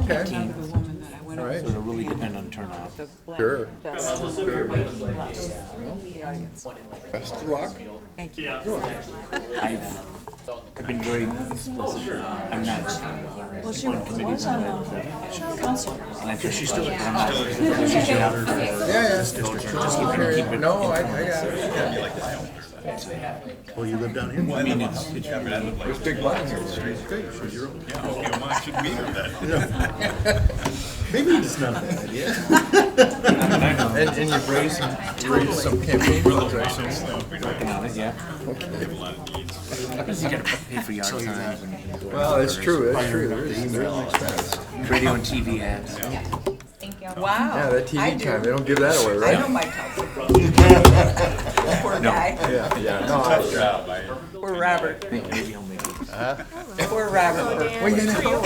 Okay. The woman that I went All over right. So it'll really depend on turnout. the black Sure. vest. Best of luck. Thank you. I've been very explicit. I'm not. Well, she was on the council. And I think she's still. Yeah, yeah. Okay. No, I got it. Yeah. Well, you live down here? I mean, it's There's big money here. Maybe it's not a bad idea. And you've raised some campaign funds, right? working on it, yeah. Because you gotta pay for yard signs and Well, it's true. That's true. There is an expense. radio and TV ads. Thank you. Wow. Yeah, that I TV do. time, they don't give that away, I right? know my council. Poor guy. Yeah, yeah. No, Poor Robert. Radio maybe. Poor Robert. well, you know.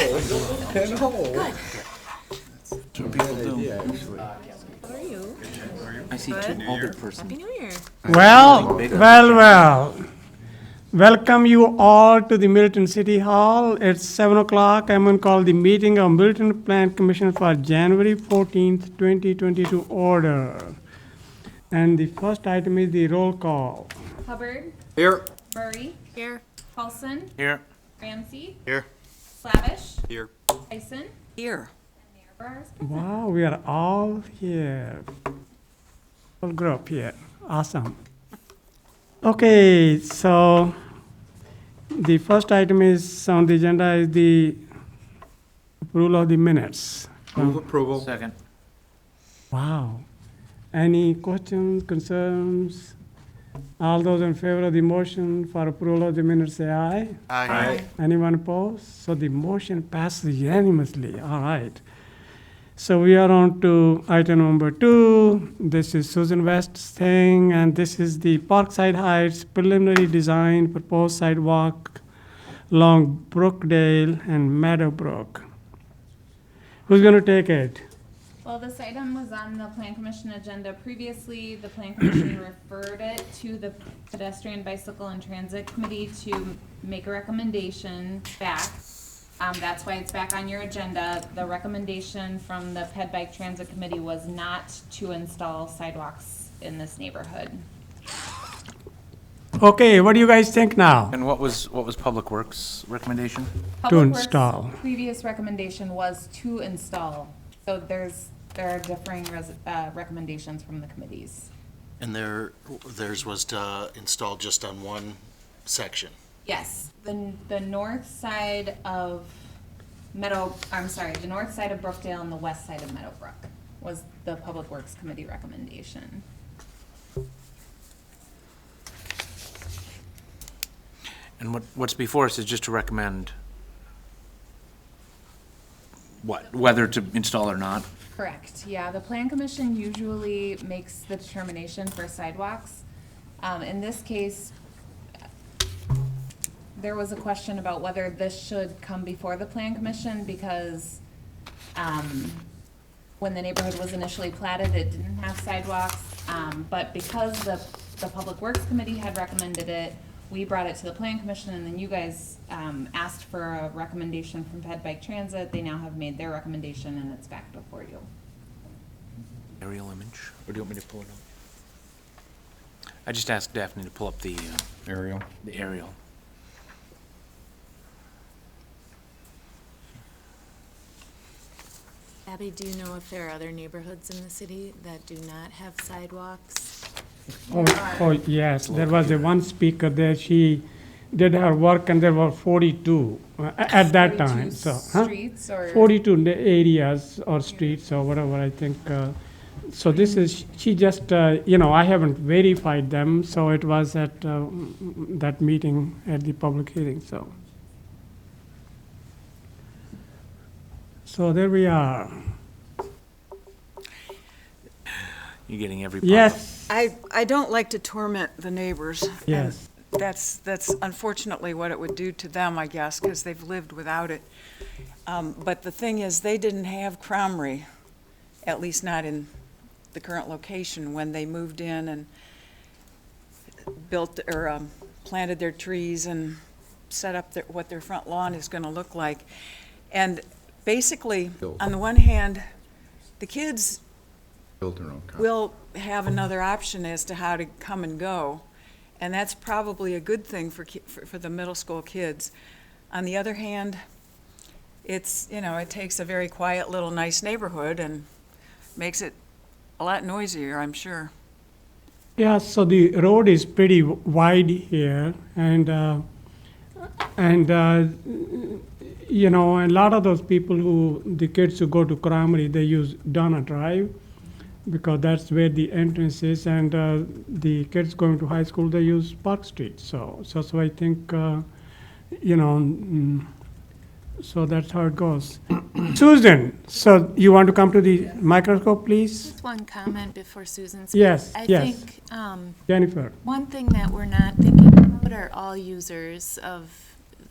Some people do. Yeah, actually. How are you? I see two older persons. Happy New Year. Well. Welcome you all to the Milton City Hall. It's 7 o'clock. I'm going to call the meeting of Milton Plan Commission for January 14th, 2022 order. And the first item is the roll call. Hubbard, Here. Murray. Here. Paulson, Here. Ramsey, Here. Slavish, Here. Tyson, Here. Mayor Barrs. Wow, we are all here. Whole group here. Awesome. Okay, so the first item is on the agenda is the approval of the minutes. Move approval. Second. Wow. Any questions, concerns? All those in favor of the motion for approval of the minutes say aye. Aye. Anyone opposed? So the motion passes unanimously. All right. So we are on to item number 2. This is Susan West's thing, and this is the Parkside Heights preliminary design proposed sidewalk along Brookdale and Meadowbrook. Who's going to take it? Well, this item was on the Plan Commission agenda previously. The Plan Commission referred it to the Pedestrian, Bicycle, and Transit Committee to make a recommendation back. That's why it's back on your agenda. The recommendation from the Ped Bike Transit Committee was not to install sidewalks in this neighborhood. Okay, what do you guys think now? And what was Public Works recommendation? Public Works' install. Previous recommendation was to install. So there are differing recommendations from the committees. And theirs was to install just on one section. Yes, the north side of the north side of Brookdale and the west side of Meadowbrook was the Public Works Committee recommendation. And what's before us is just to recommend what, whether to install or not? Correct, yeah, the Plan Commission usually makes the determination for sidewalks. In this case, there was a question about whether this should come before the Plan Commission because when the neighborhood was initially platted, it didn't have sidewalks. But because the Public Works Committee had recommended it, we brought it to the Plan Commission, and then you guys asked for a recommendation from Ped Bike Transit. They now have made their recommendation, and it's back before you. Aerial image, or do you want me to pull it up? I just asked Daphne to pull up the Ariel. aerial. Abby, do you know if there are other neighborhoods in the city that do not have sidewalks? Oh, yes, there was a one speaker there, she did her work and there were 42 at that 42 time, so. huh? Streets or? 42 areas or streets or whatever, I think. So this is, she just, I haven't verified them, so it was at that meeting at the public hearing, so. So there we are. You're getting every. Yes, I don't like to torment the neighbors. and yes. That's unfortunately what it would do to them, I guess, because they've lived without it. But the thing is, they didn't have Cromrie, at least not in the current location, when they moved in and built or planted their trees and set up what their front lawn is going to look like. And basically, on the one hand, the kids Build their own car. will have another option as to how to come and go, and that's probably a good thing for the middle school kids. On the other hand, it's, it takes a very quiet little nice neighborhood and makes it a lot noisier, I'm sure. Yeah, so the road is pretty wide here, and a lot of those people the kids who go to Cramry, they use Donna Drive, because that's where the entrance is, and the kids going to high school, they use Park Street. So I think, so that's how it goes. Susan, so you want to come to the microscope, please? Just one comment before Susan speaks. Yes, I yes. think Jennifer? one thing that we're not thinking about are all users of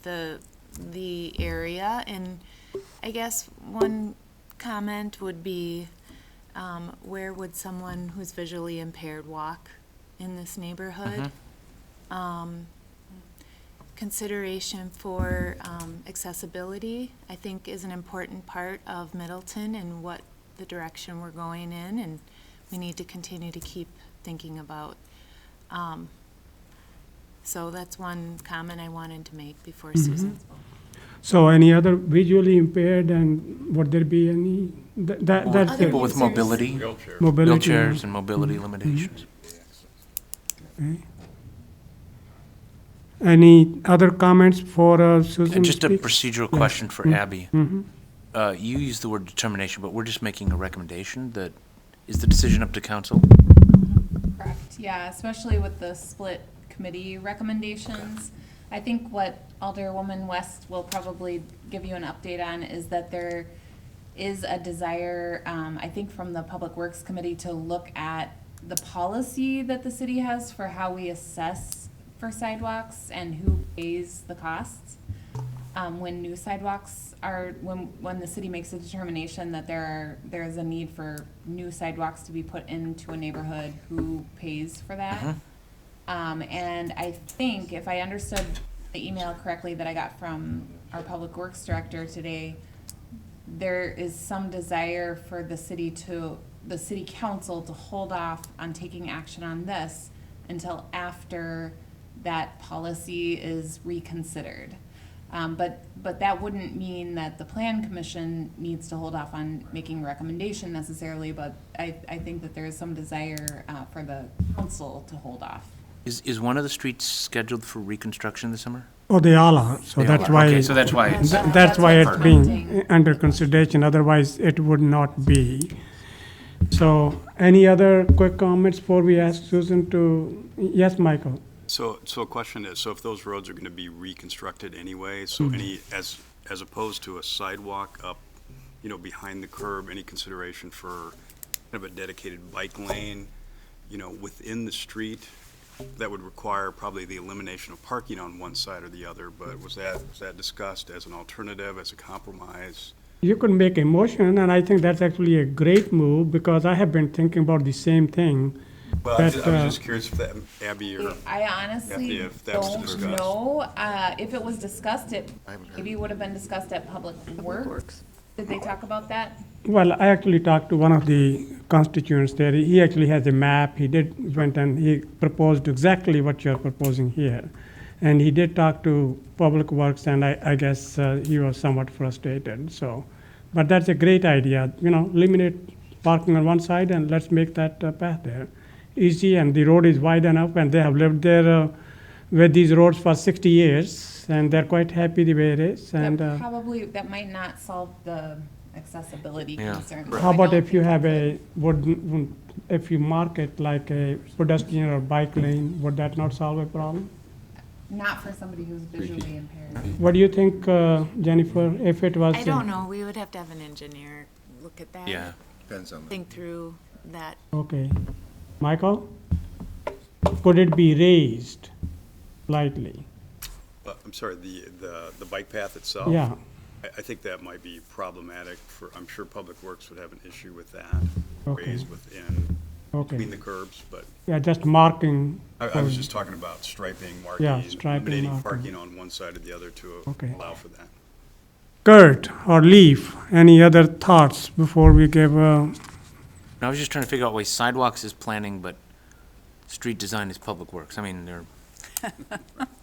the area. And I guess one comment would be, where would someone who's visually impaired walk in this neighborhood? Consideration for accessibility, I think, is an important part of Middleton and what the direction we're going in, and we need to continue to keep thinking about. So that's one comment I wanted to make before Susan spoke. So any other visually impaired, and would there be any, that's Other People with users. mobility, mobility? wheelchairs and mobility limitations. Okay. Any other comments for Susan? And just a speak? procedural question for Abby. Mhm. You used the word determination, but we're just making a recommendation that, is the decision up to council? Correct, yeah, especially with the split committee recommendations. I think what Alderwoman West will probably give you an update on is that there is a desire, I think from the Public Works Committee, to look at the policy that the city has for how we assess for sidewalks and who pays the costs. When new sidewalks are, when the city makes a determination that there is a need for new sidewalks to be put into a neighborhood, who pays for that? And I think, if I understood the email correctly that I got from our Public Works Director today, there is some desire for the city council to hold off on taking action on this until after that policy is reconsidered. But that wouldn't mean that the Plan Commission needs to hold off on making a recommendation necessarily, but I think that there is some desire for the council to hold off. Is one of the streets scheduled for reconstruction this summer? Oh, they all are, so They that's are. why. Okay, so that's why it's, That's why it's what's being prompting. under consideration, otherwise it would not be. So, any other quick comments before we ask Susan to, yes, Michael? So a question is, so if those roads are gonna be reconstructed anyway, so any, as opposed to a sidewalk up, behind the curb, any consideration for kind of a dedicated bike lane, within the street? That would require probably the elimination of parking on one side or the other, but was that discussed as an alternative, as a compromise? You could make a motion, and I think that's actually a great move, because I have been thinking about the same thing. Well, I was That, just curious if that, Abby, or, I honestly if that was don't discussed. know. If it was discussed, it maybe would have been discussed at Public Works. Did they talk about that? Well, I actually talked to one of the constituents there. He actually has a map. He went and he proposed exactly what you're proposing here. And he did talk to Public Works, and I guess he was somewhat frustrated, so. But that's a great idea, eliminate parking on one side and let's make that path there easy, and the road is wide enough, and they have lived there with these roads for 60 years, and they're quite happy the way it is, and. That might not solve the accessibility Yeah. concern. How about if you have if you mark it like a pedestrian or bike lane, would that not solve a problem? Not for somebody who's visually impaired. What do you think, Jennifer, if it was? I don't know, we would have to have an engineer look at that. yeah. Depends on Think through that. Okay. Michael? Could it be raised slightly? I'm sorry, the bike path itself? Yeah, I think that might be problematic I'm sure Public Works would have an issue with that, Okay. raised between okay. the curbs, but Yeah, just marking. I was just talking about striping, marking, Yeah, striping, eliminating marking. parking on one side or the other to Okay. allow for that. Kurt or Leaf, any other thoughts before we give a, I was just trying to figure out why sidewalks is planning, but street design is public works. I mean, they're,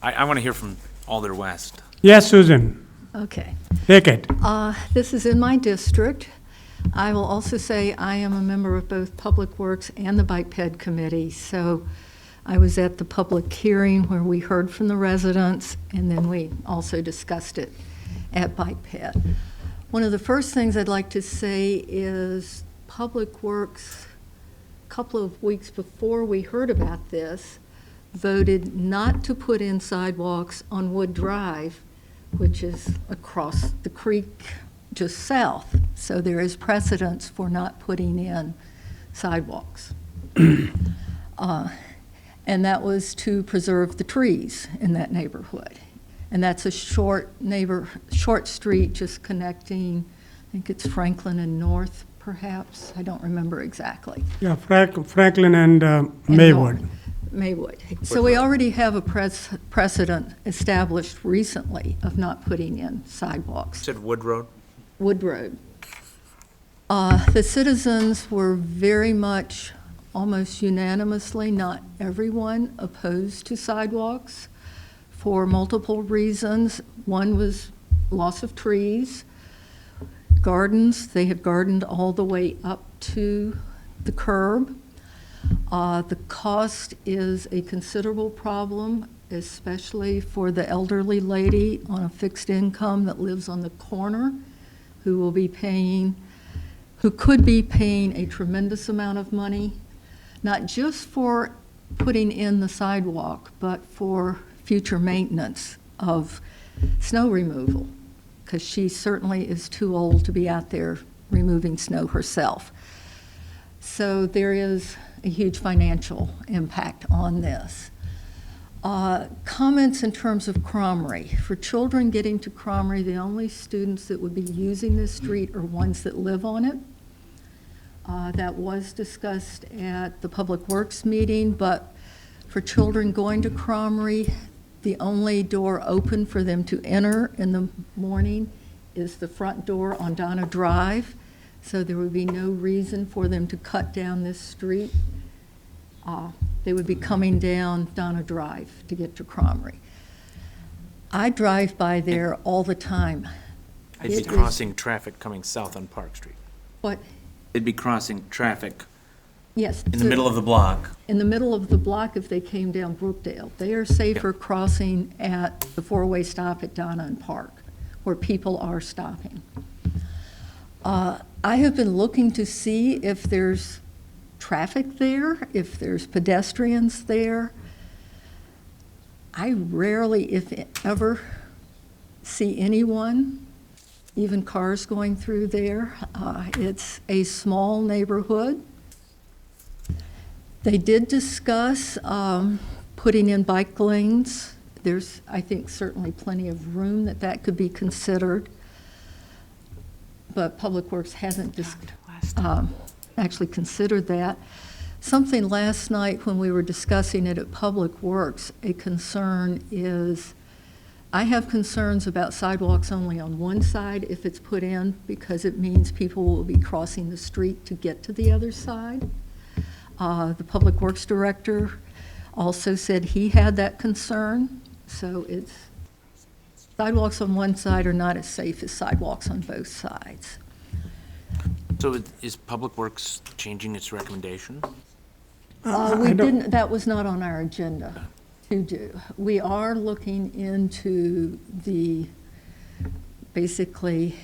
I want to hear from Alder West. yes, Susan, Okay. take it. This is in my district. I will also say I am a member of both Public Works and the Bike Ped Committee. So I was at the public hearing where we heard from the residents, and then we also discussed it at Bike Ped. One of the first things I'd like to say is Public Works, a couple of weeks before we heard about this, voted not to put in sidewalks on Wood Drive, which is across the creek just south. So there is precedence for not putting in sidewalks. And that was to preserve the trees in that neighborhood. And that's a short street just connecting, I think it's Franklin and North, perhaps. I don't remember exactly. Yeah, Franklin and And Maywood. North. Maywood. So we already have a precedent established recently of not putting in sidewalks. Said Wood Road? Wood Road. The citizens were very much, almost unanimously, not everyone, opposed to sidewalks for multiple reasons. One was loss of trees, gardens. They had gardened all the way up to the curb. The cost is a considerable problem, especially for the elderly lady on a fixed income that lives on the corner, who will be paying, who could be paying a tremendous amount of money, not just for putting in the sidewalk, but for future maintenance of snow removal, because she certainly is too old to be out there removing snow herself. So there is a huge financial impact on this. Comments in terms of Cromery. For children getting to Cromery, the only students that would be using this street are ones that live on it. That was discussed at the Public Works meeting, but for children going to Cromery, the only door open for them to enter in the morning is the front door on Donna Drive. So there would be no reason for them to cut down this street. They would be coming down Donna Drive to get to Cromery. I drive by there all the time. I'd be It is- crossing traffic coming south on Park Street. But, It'd be crossing traffic yes. in the middle of the block. In the middle of the block if they came down Brookdale. They are safer crossing at the four-way stop at Donna and Park, where people are stopping. I have been looking to see if there's traffic there, if there's pedestrians there. I rarely, if ever, see anyone, even cars going through there. It's a small neighborhood. They did discuss putting in bike lanes. There's, I think, certainly plenty of room that could be considered. But Public Works hasn't actually considered that. Something last night when we were discussing it at Public Works, a concern is, I have concerns about sidewalks only on one side if it's put in, because it means people will be crossing the street to get to the other side. The Public Works Director also said he had that concern, so it's, sidewalks on one side are not as safe as sidewalks on both sides. So is Public Works changing its recommendation? We I don't- didn't, that was not on our agenda to do. We are looking into basically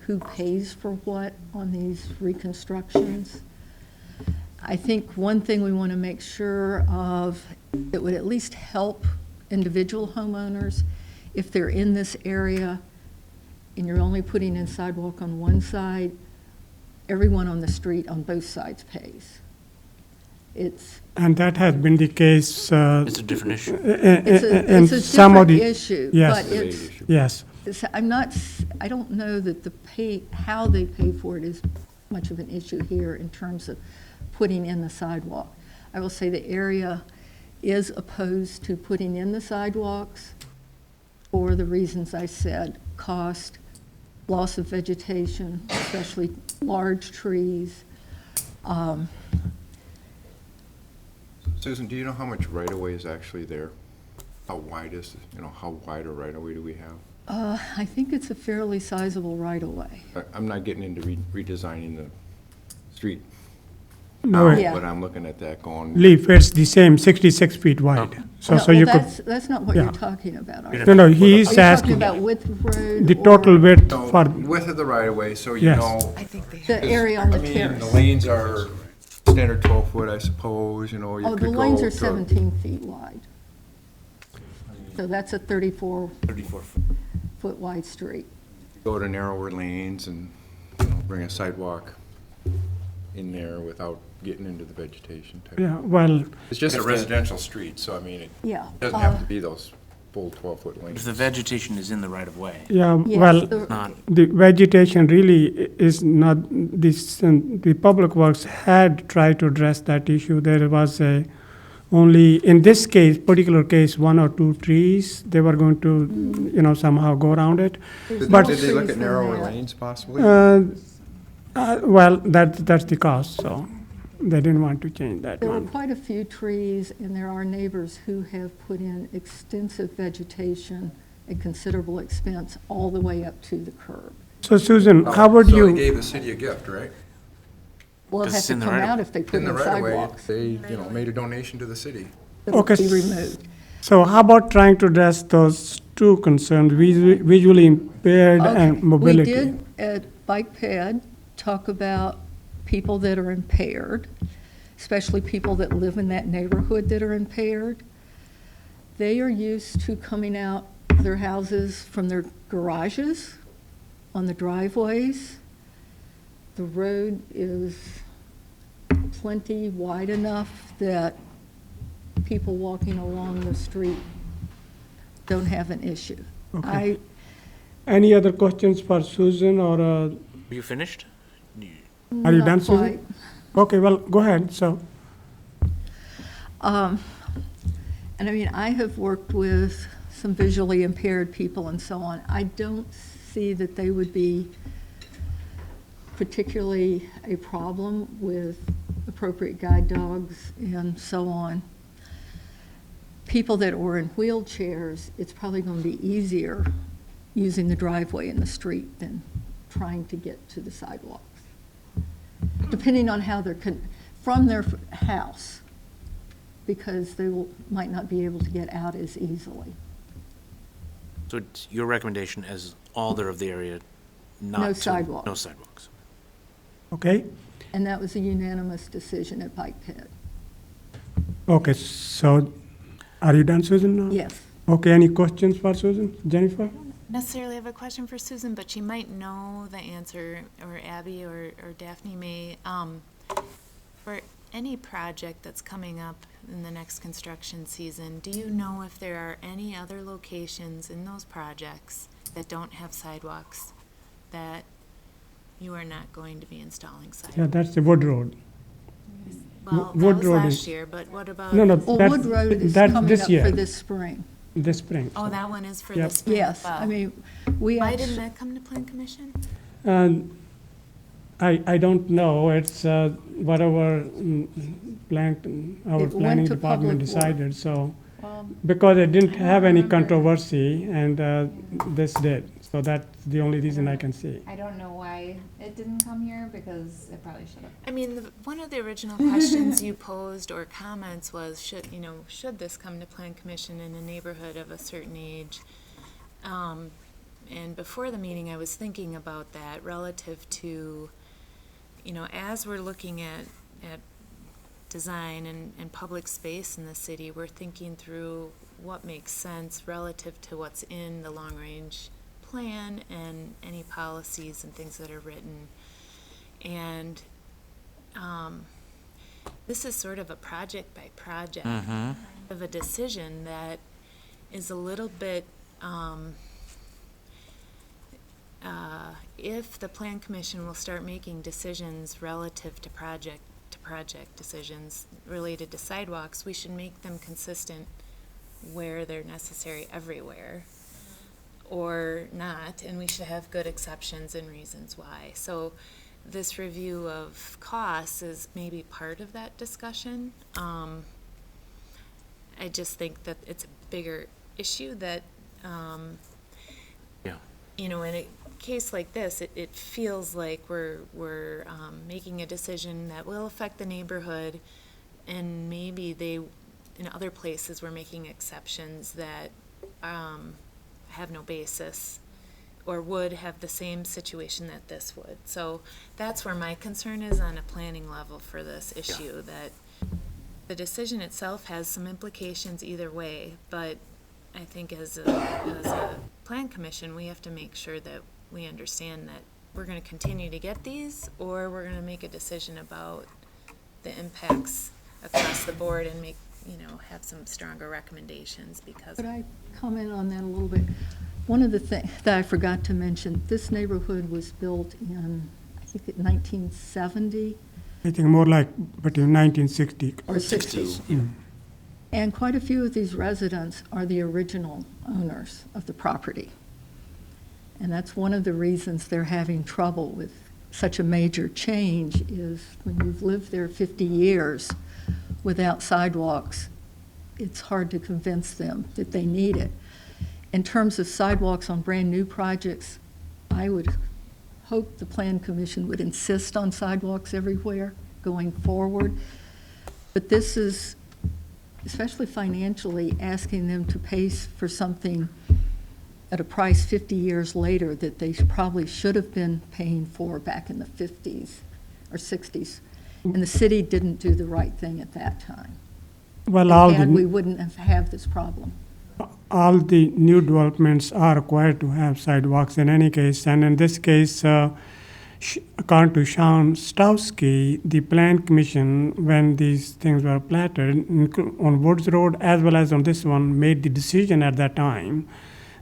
who pays for what on these reconstructions. I think one thing we want to make sure of, that would at least help individual homeowners, if they're in this area and you're only putting in sidewalk on one side, everyone on the street on both sides pays. And that has been the case It's a different issue. in It's a some of different the, issue, yes. but it's, yes. I don't know that how they pay for it is much of an issue here in terms of putting in the sidewalk. I will say the area is opposed to putting in the sidewalks for the reasons I said, cost, loss of vegetation, especially large trees. Susan, do you know how much right-of-way is actually there? How wide is, how wide a right-of-way do we have? I think it's a fairly sizable right-of-way. I'm not getting into redesigning the street, No, Yeah. but I'm looking at that going, Leaf, it's the same, 66 feet wide. So No, you well, could, that's not what yeah. you're talking about, are you? no, Are he's you talking asking about width of road? the or total width no, for, width of the right-of-way, so you Yes. know. I think they have. The area on the I mean, terrace? the lanes are standard 12-foot, I suppose, you Oh, could the go lanes are to- 17 feet wide. So that's a 34 foot. 34-foot wide street. Go to narrower lanes and, bring a sidewalk in there without getting into the vegetation type. yeah, well, It's just a residential street, so I mean, it Yeah. doesn't have to be those full 12-foot If lanes. the vegetation is in the right of way, yeah, Yes, well, the- not, the vegetation really is not, the Public Works had tried to address that issue. There was only, in this case, particular case, 1 or 2 trees, they were going to, somehow go around it. There's But- more Did they look trees at than narrower that. lanes possibly? Well, that's the cost, so they didn't want to change that There were one. quite a few trees, and there are neighbors who have put in extensive vegetation at considerable expense all the way up to the curb. So Susan, how would So they you, gave the city a gift, right? Well, it'd Because have it's to in the come right out of- if they put In the in right-of-way, sidewalks. they, made a donation to the city. It'll Okay, be s- removed. so how about trying to address those two concerns, visually impaired and Okay, mobility? We did at Bike Ped talk about people that are impaired, especially people that live in that neighborhood that are impaired. They are used to coming out of their houses from their garages, on the driveways. The road is plenty wide enough that people walking along the street don't have an issue. Okay. Any other questions for Susan, or are you finished? are you Not done, Susan? quite. Okay, well, go ahead, so. And I mean, I have worked with some visually impaired people and so on. I don't see that they would be particularly a problem with appropriate guide dogs and so on. People that were in wheelchairs, it's probably going to be easier using the driveway in the street than trying to get to the sidewalks. Depending on how they're, from their house, because they might not be able to get out as easily. So it's your recommendation as alder of the area, not No to- sidewalk. No sidewalks. Okay, And that was a unanimous decision at Bike Ped. okay, so are you done, Susan, now? Yes. Okay, any questions for Susan? Jennifer? necessarily have a question for Susan, but she might know the answer, or Abby or Daphne may. For any project that's coming up in the next construction season, do you know if there are any other locations in those projects that don't have sidewalks that you are not going to be installing Yeah, sidewalks? that's the Wood Road. Well, Wood that was Road last is- year, but what about? No, no, Well, that's, Wood Road is that's coming this up year, for this spring. this spring. Oh, that one is for Yep. this spring as Yes, I well. mean, we Why didn't actually, that come to Plan Commission? And I don't know, it's whatever our It went planning to department Public Works. decided, so. Because it didn't have any controversy, and this did, so that's the only reason I can see. I don't know why it didn't come here, because it probably should have. I mean, one of the original questions you posed or comments was, should this come to Plan Commission in a neighborhood of a certain age? And before the meeting, I was thinking about that relative to, as we're looking at design and public space in the city, we're thinking through what makes sense relative to what's in the long-range plan and any policies and things that are written. And this is sort of a project by project of a decision that is a little bit, if the Plan Commission will start making decisions relative to project decisions related to sidewalks, we should make them consistent where they're necessary everywhere. or not, and we should have good exceptions and reasons why. So this review of costs is maybe part of that discussion. I just think that it's a bigger issue that, Yeah. you know, in a case like this, it feels like we're making a decision that will affect the neighborhood, and maybe in other places, we're making exceptions that have no basis or would have the same situation that this would. So that's where my concern is on a planning level for this issue, that the decision itself has some implications either way, but I think as a plan commission, we have to make sure that we understand that we're gonna continue to get these, or we're gonna make a decision about the impacts across the board and make, have some stronger recommendations because. Could I comment on that a little bit? One of the things that I forgot to mention, this neighborhood was built in, I think, 1970 I think more like between 1960. or 60. And quite a few of these residents are the original owners of the property. And that's one of the reasons they're having trouble with such a major change, is when you've lived there 50 years without sidewalks, it's hard to convince them that they need it. In terms of sidewalks on brand-new projects, I would hope the Plan Commission would insist on sidewalks everywhere going forward. But this is, especially financially, asking them to pay for something at a price 50 years later that they probably should have been paying for back in the 50s or 60s. And the city didn't do the right thing at that time. Well, all And we the, wouldn't have this problem. all the new developments are required to have sidewalks in any case. And in this case, according to Sean Stowski, the Plan Commission, when these things were platted on Woods Road as well as on this one, made the decision at that time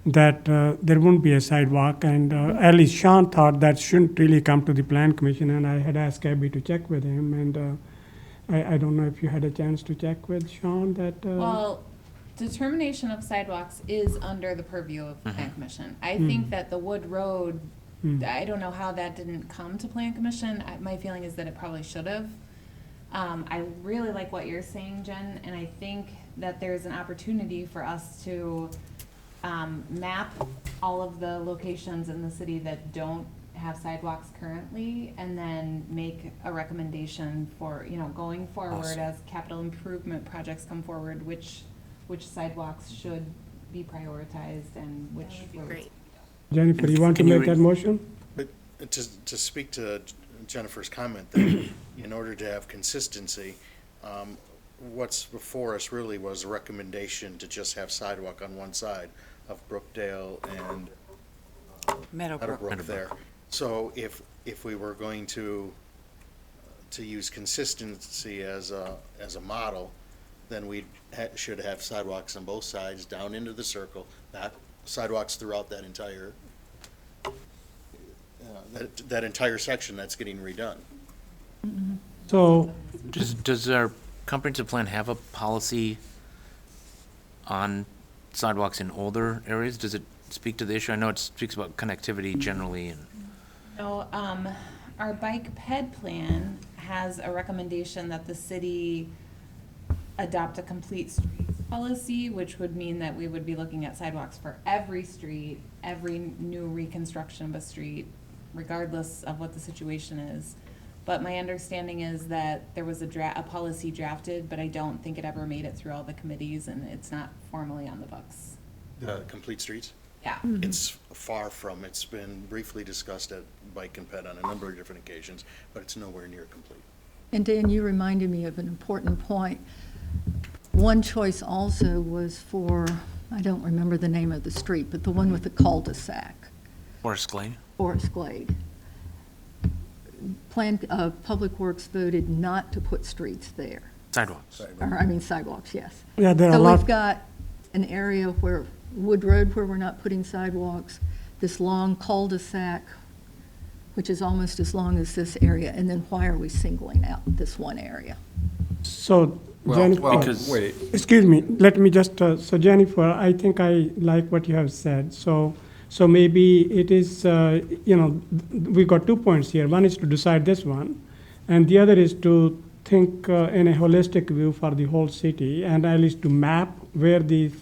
that there wouldn't be a sidewalk, and at least Sean thought that shouldn't really come to the Plan Commission, and I had asked Abby to check with him, and I don't know if you had a chance to check with Sean that. Well, determination of sidewalks is under the purview of Plan Commission. I think that the Wood Road, I don't know how that didn't come to Plan Commission. My feeling is that it probably should have. I really like what you're saying, Jen, and I think that there's an opportunity for us to map all of the locations in the city that don't have sidewalks currently, and then make a recommendation for, going forward as capital improvement projects come forward, which sidewalks should be prioritized and which That would be roads. great. Jennifer, you want to Can you make that motion? But to speak to Jennifer's comment, that in order to have consistency, what's before us really was a recommendation to just have sidewalk on one side of Brookdale and Meadowbrook. Meadowbrook there. So if we were going to use consistency as a model, then we should have sidewalks on both sides, down into the circle, not sidewalks throughout that entire, that entire section that's getting redone. So, Does our comprehensive plan have a policy on sidewalks in older areas? Does it speak to the issue? I know it speaks about connectivity generally, and No, our bike ped plan has a recommendation that the city adopt a complete streets policy, which would mean that we would be looking at sidewalks for every street, every new reconstruction of a street, regardless of what the situation is. But my understanding is that there was a policy drafted, but I don't think it ever made it through all the committees, and it's not formally on the books. The complete streets? Yeah. It's far from, it's been briefly discussed at Bike and Ped on a number of different occasions, but it's nowhere near complete. And Dan, you reminded me of an important point. One choice also was for, I don't remember the name of the street, but the one with the cul-de-sac, Forest Glade? Forest Glade. Public Works voted not to put streets there, Sidewalks. sidewalks, yes. yeah, there are a So lot. we've got an area where, Wood Road, where we're not putting sidewalks, this long cul-de-sac, which is almost as long as this area, and then why are we singling out this one area? So, Jennifer. Because- Wait, Excuse me, let me just, so Jennifer, I think I like what you have said. So So maybe it is, we got 2 points here. One is to decide this one, and the other is to think in a holistic view for the whole city, and at least to map where these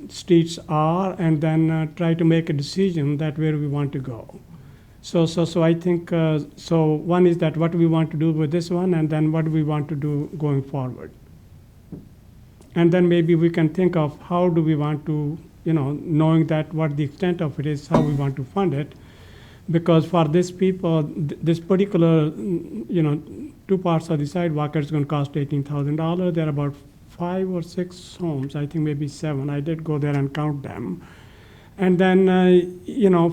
streets are, and then try to make a decision that where we want to go. So I think, so one is that what we want to do with this one, and then what we want to do going forward. And then maybe we can think of how do we want to, knowing that what the extent of it is, how we want to fund it. Because for this people, this particular, 2 parts of the sidewalk is going to cost $18,000. There are about 5 or 6 homes, I think maybe 7. I did go there and count them. And then,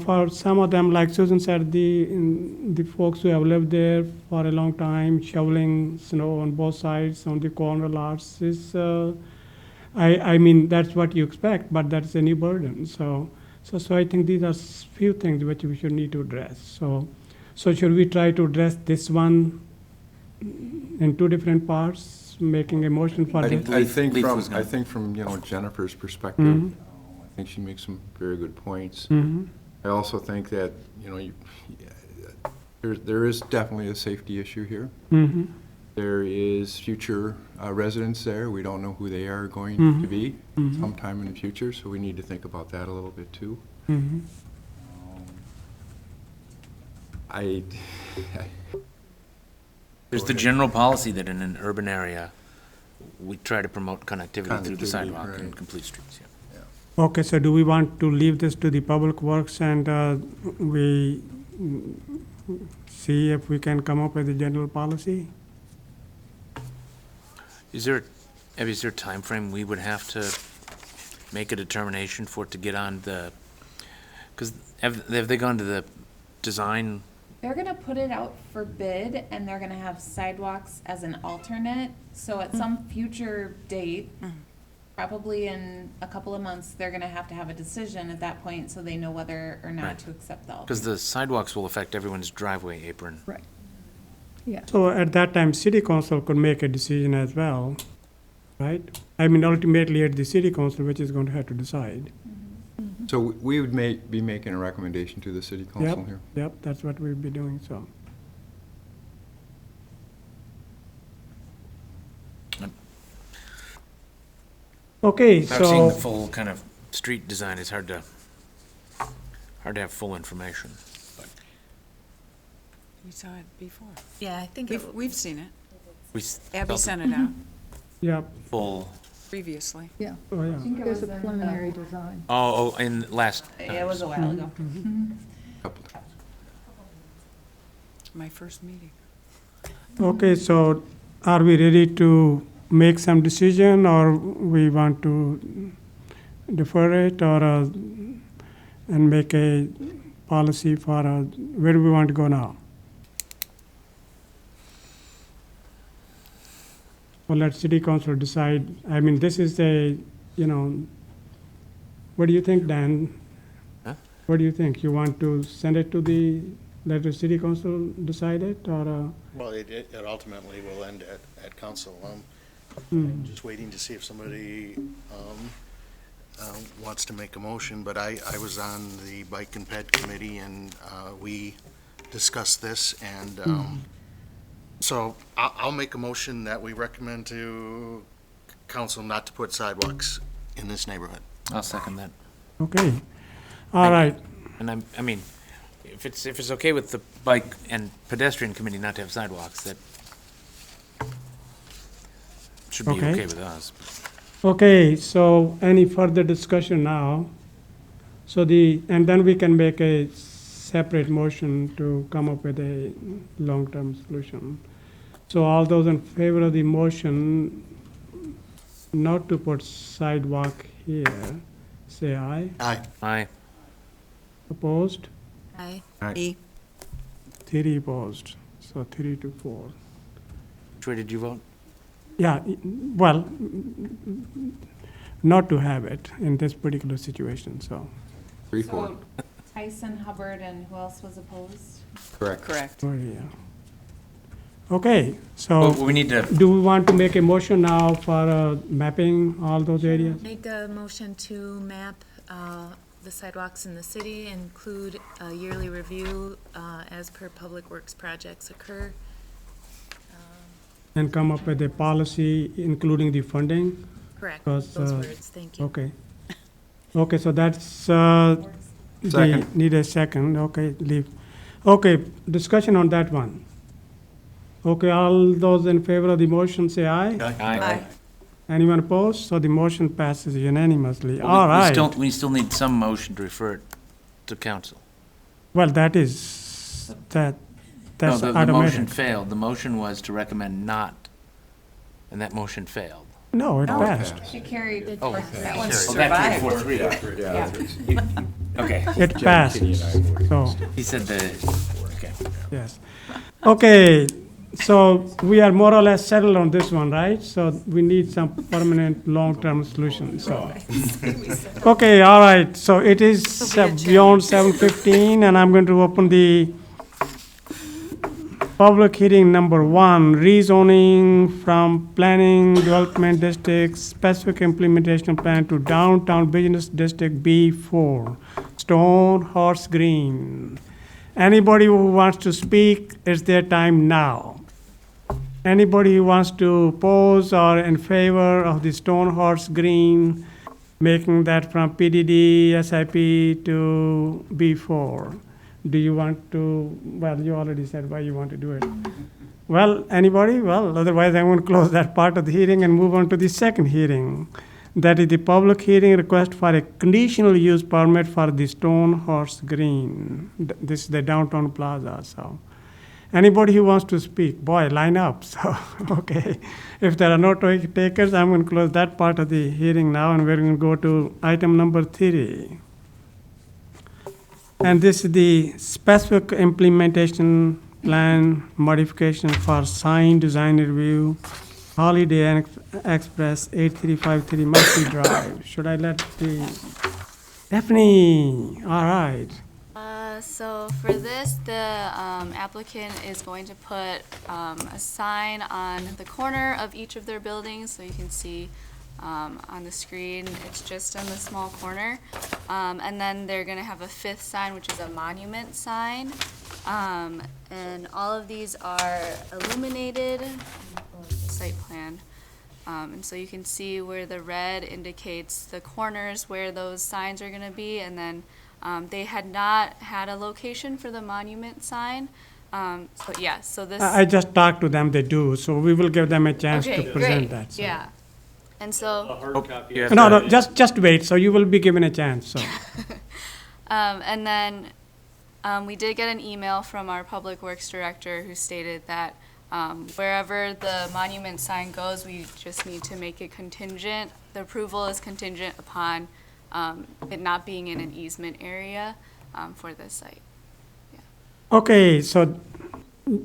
for some of them, like Susan said, the folks who have lived there for a long time, shoveling snow on both sides, on the corner lots, is, I mean, that's what you expect, but that's a new burden. So I think these are few things which we should need to address. So should we try to address this one in 2 different parts, making a motion for this? I think Leaf from, was gonna- I think from, Jennifer's perspective, Mhm. I think she makes some very good points. Mhm. I also think that, there is definitely a safety issue here. Mhm. There is future residents there. We don't know who they are going to be sometime in the future, so we need to think about that a little bit too. Mhm. There's the general policy that in an urban area, we try to promote connectivity through the Connectivity, sidewalk and right. complete streets, yeah. Okay, so do we want to leave this to the Public Works and we see if we can come up with a general policy? Is there a timeframe we would have to make a determination for it to get on the, because have they gone to the design? They're gonna put it out for bid, and they're gonna have sidewalks as an alternate, so at some future date, probably in a couple of months, they're gonna have to have a decision at that point, so they know whether or Right. not to accept the Because alternate. the sidewalks will affect everyone's driveway apron. Yeah. So at that time, city council could make a decision as well, right? I mean, ultimately, it's the city council which is going to have to decide. So we would be making a recommendation to the city council here. Yep, that's what we'll be doing, so. Okay, Without seeing the so, full kind of street design, it's hard to have full information. We saw it before. Yeah, I think We've seen it. We Abby felt sent it out yep, full, previously. Yeah, oh, yeah. there's a preliminary design. in last. It was a while ago. Couple- My first meeting. Okay, so are we ready to make some decision, or we want to defer it, or, and make a policy for, where do we want to go now? Well, let city council decide. I mean, this is a, what do you think, Dan? Huh? What do you think? You want to send it to let the city council decide it, or? Well, it ultimately will end at council. Just waiting to see if somebody wants to make a motion, but I was on the Bike and Ped Committee, and we discussed this, and so I'll make a motion that we recommend to council not to put sidewalks in this neighborhood. I'll second that. Okay, all right. And I mean, if it's okay with the bike and pedestrian committee not to have sidewalks, that should be Okay. okay with us. Okay, so any further discussion now? And then we can make a separate motion to come up with a long-term solution. So all those in favor of the motion not to put sidewalk here, say aye. Aye. Aye. I Opposed? E. 3 opposed, so 3 to 4. Which way did you vote? Yeah, well, not to have it in this particular situation, so. 3-4, So Tyson, Hubbard, and who else was opposed? correct. Correct. Oh, yeah. Okay, Well, so we need to, do we want to make a motion now for mapping all those areas? make a motion to map the sidewalks in the city, include a yearly review as per public works projects occur. And come up with a policy including the funding? Correct, Because, those words, thank you. Okay. Okay, so that's, Second. need a second, okay, leave. Okay, discussion on that one. Okay, all those in favor of the motion say aye. Aye. Anyone opposed? So the motion passes unanimously. Well, All right. We still need some motion to refer it to council. Well, that is, that's No, the motion automatic. failed. The motion was to recommend not, and that motion failed. No, it passed. It carried. Oh, That one well, that carried survived. 4-3. Okay, It passed, so, he said okay. yes. Okay, so we are more or less settled on this one, right? So we need some permanent, long-term solution, so. Okay, all right, so it is beyond 7:15, and I'm going to open the public hearing number 1, rezoning from planning development district specific implementation plan to downtown business district B4, Stone Horse Green. Anybody who wants to speak, it's their time now. Anybody who wants to oppose or in favor of the Stone Horse Green, making that from PDD, SIP to B4? Do you want to, well, you already said why you want to do it. Well, anybody? Well, otherwise I'm going to close that part of the hearing and move on to the second hearing. That is the public hearing request for a conditional use permit for the Stone Horse Green. This is the downtown plaza, so. Anybody who wants to speak, boy, line up, so, okay. If there are no takers, I'm going to close that part of the hearing now, and we're going to go to item number 3. And this is the specific implementation plan modification for sign design review, Holiday Express 8353 Murphy Drive. Should I let the, Stephanie, all right. So for this, the applicant is going to put a sign on the corner of each of their buildings, so you can see on the screen, it's just in the small corner. And then they're gonna have a 5th sign, which is a monument sign. And all of these are illuminated, site plan. And so you can see where the red indicates the corners where those signs are gonna be, and then they had not had a location for the monument sign. So yeah, so this. I just talked to them, they do, so we will give them a chance to Okay, present great, that. so. yeah. And so, No, just wait, so you will be given a chance, so. and then we did get an email from our Public Works Director who stated that wherever the monument sign goes, we just need to make it contingent. The approval is contingent upon it not being in an easement area for this site. Okay, so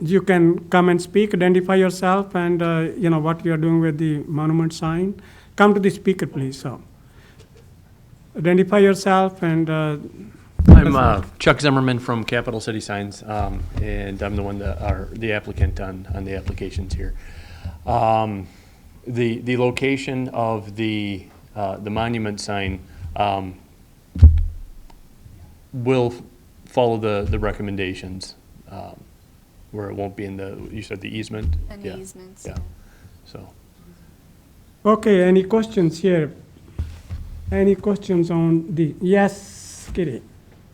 you can come and speak, identify yourself and, you know, what you are doing with the monument sign. Come to the speaker, please, so. Identify yourself and, I'm Chuck Zimmerman from Capital City Signs, and I'm the one the applicant on the applications here. The location of the monument sign will follow the recommendations, where it won't be in you said the easement? And Yeah, easements. yeah. So, okay, any questions here? Any questions on the, yes, Kitty?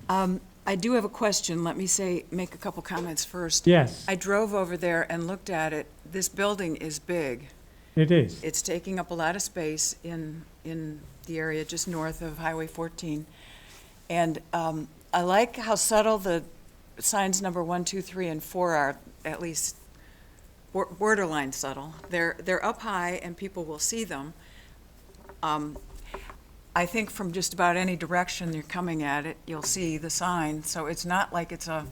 I do have a question. Let me make a couple comments first. Yes, I drove over there and looked at it. This building is big. it is. It's taking up a lot of space in the area just north of Highway 14. And I like how subtle the signs number 1, 2, 3, and 4 are, at least borderline subtle. They're up high and people will see them. I think from just about any direction you're coming at it, you'll see the sign. So it's not like it's a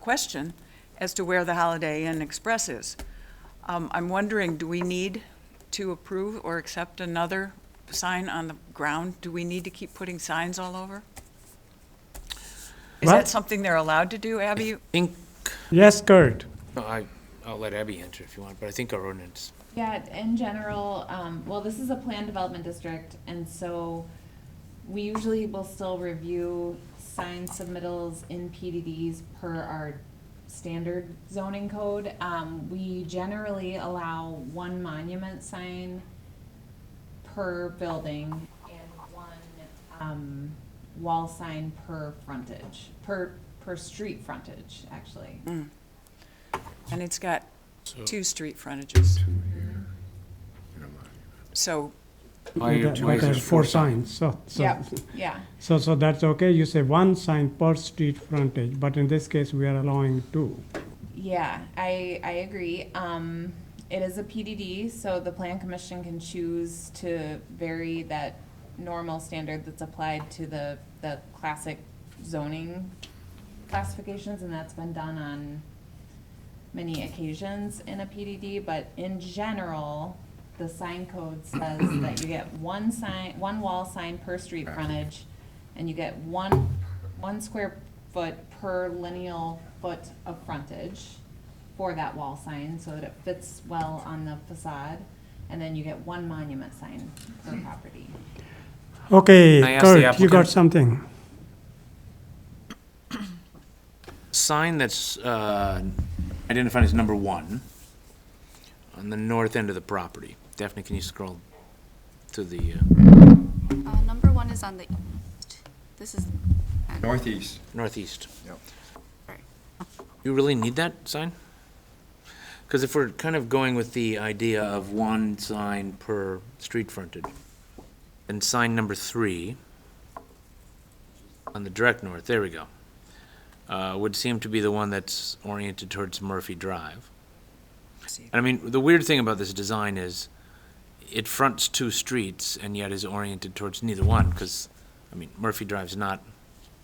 question as to where the Holiday Inn Express is. I'm wondering, do we need to approve or accept another sign on the ground? Do we need to keep putting signs all over? Is Well- that something they're allowed to do, Abby? Yes, Kurt? I'll let Abby answer if you want, but I think our ordinance, Yeah, in general, well, this is a planned development district, and so we usually will still review sign submittals in PDDs per our standard zoning code. We generally allow one monument sign per building and one, wall sign per frontage, per street frontage, actually. And it's got 2 street frontages. So, But there's 4 signs, so. Yep, yeah. So that's okay, you say 1 sign per street frontage, but in this case, we are allowing 2. Yeah, I agree. It is a PDD, so the plan commission can choose to vary that normal standard that's applied to the classic zoning classifications, and that's been done on many occasions in a PDD, but in general, the sign code says that you get one wall sign per street frontage, and you get one square foot per lineal foot of frontage for that wall sign, so that it fits well on the facade, and then you get 1 monument sign per property. Okay, Can I ask the Kurt, you got applicant- something? Sign that's identified as number 1 on the north end of the property. Daphne, can you scroll to the, Number 1 is on the east. This is Northeast. northeast? Yep. You really need that sign? Because if we're kind of going with the idea of 1 sign per street frontage, and sign number 3 on the direct north, there we go, would seem to be the one that's oriented towards Murphy Drive. And I mean, the weird thing about this design is it fronts 2 streets and yet is oriented towards neither one, because, I mean, Murphy Drive's not,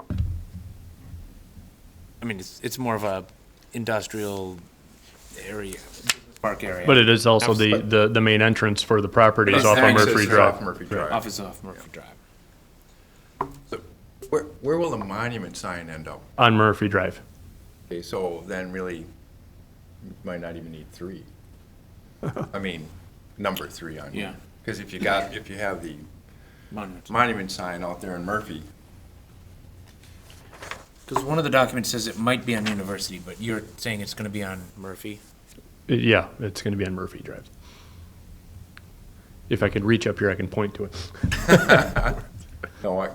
I mean, it's more of a industrial area, park area. But it is also the main entrance for the property is off of Access Murphy is Drive. off Murphy Drive. Office off Murphy Drive. So where will the monument sign end up? On Murphy Drive. Okay, so then really, you might not even need 3. I mean, number 3 on here. Yeah. Because if you have the Monument. monument sign out there in Murphy, Because one of the documents says it might be on University, but you're saying it's gonna be on Murphy? Yeah, it's going to be on Murphy Drive. If I could reach up here, I can point to it. no,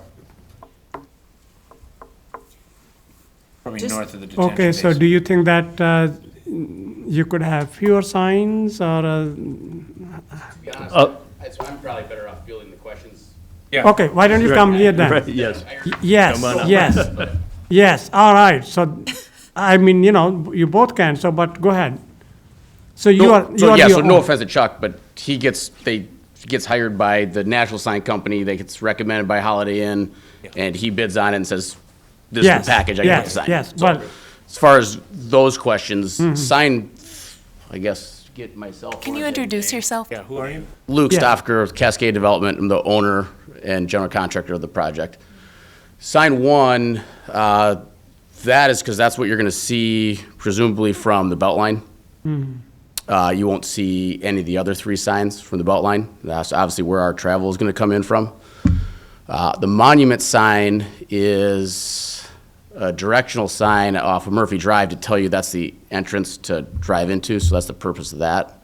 Probably Just- north of the detention Okay, so basin. do you think that you could have fewer signs, or, Uh, I'm probably better off fielding the questions. okay, why don't you come here then? Right, yes. Yes, Come on up. yes, yes, all right, so, I mean, you both can, so, but go ahead. So you are So your no own- offense to Chuck, but he gets hired by the national sign company, that gets recommended by Holiday Inn, and he bids on it and says, this is Yes, the package I get to yes, sign. yes, So, but- as far as those questions, sign, I guess, get myself. Can you introduce yourself? Yeah, who are you? Luke Yeah. Stoffer of Cascade Development. I'm the owner and general contractor of the project. Sign 1, that is because that's what you're going to see presumably from the Beltline. You won't see any of the other 3 signs from the Beltline. That's obviously where our travel is going to come in from. The monument sign is a directional sign off of Murphy Drive to tell you that's the entrance to drive into, so that's the purpose of that.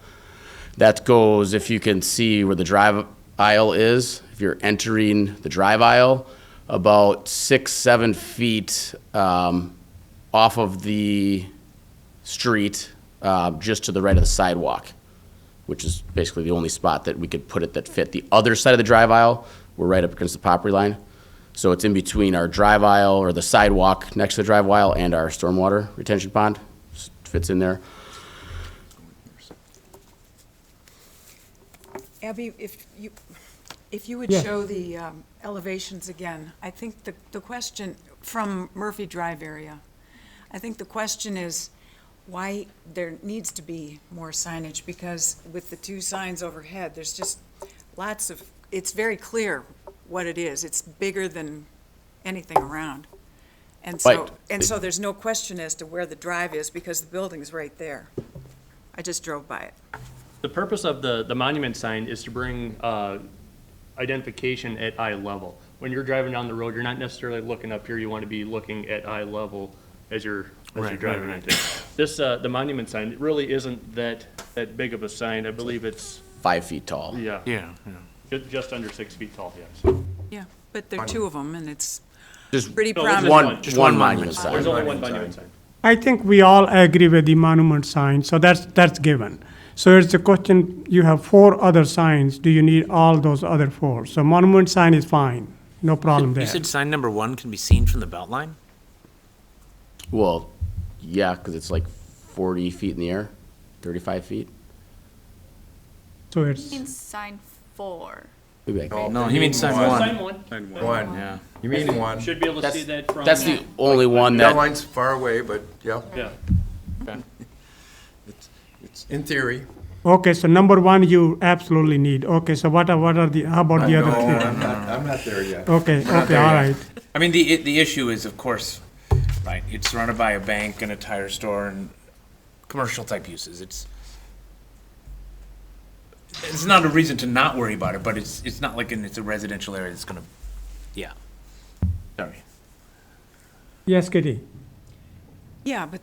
That goes, if you can see where the drive aisle is, if you're entering the drive aisle, about 6-7 feet off of the street, just to the right of the sidewalk, which is basically the only spot that we could put it that fit. The other side of the drive aisle, we're right up against the property line. So it's in between our drive aisle, or the sidewalk next to the drive aisle, and our stormwater retention pond. Just fits in there. Abby, if you would Yeah. show the elevations again, I think the question from Murphy Drive area, I think the question is why there needs to be more signage, because with the 2 signs overhead, there's just lots of, it's very clear what it is. It's bigger than anything around. And so, Right. and so there's no question as to where the drive is, because the building's right there. I just drove by it. The purpose of the monument sign is to bring identification at eye level. when you're driving down the road, you're not necessarily looking up here, you want to be looking at eye level as you're Right, driving right, into it. This, the monument sign, it really isn't that big of a sign. I believe it's, 5 feet tall. yeah, Yeah, yeah. just under 6 feet tall, yes. Yeah, but there are two of them, and it's Just pretty No, this is prominent. Just one one monument monument sign. There's only one monument sign. I think we all agree with the monument sign, so that's given. So it's a question, you have 4 other signs, do you need all those other 4? So monument sign is fine, no problem there. You said sign number 1 can be seen from the Beltline? Well, yeah, because it's like 40 feet in the air, 35 feet. So I it's, mean, sign 4. Maybe I can- No, he means sign 1. Sign one. One, Yeah. you mean one. Should be able to see that from. That's the only one That that, line's far away, but yeah, Yeah. it's in theory. okay, so number 1 you absolutely need. Okay, so what are the, how about the No, other 3? I'm not there yet. Okay, We're not okay, there all yet. right. I mean, the issue is, of course, right, it's surrounded by a bank and a tire store and commercial type uses. It's not a reason to not worry about it, but it's not like it's a residential area that's gonna, yeah. Sorry. Yes, Kitty? Yeah, but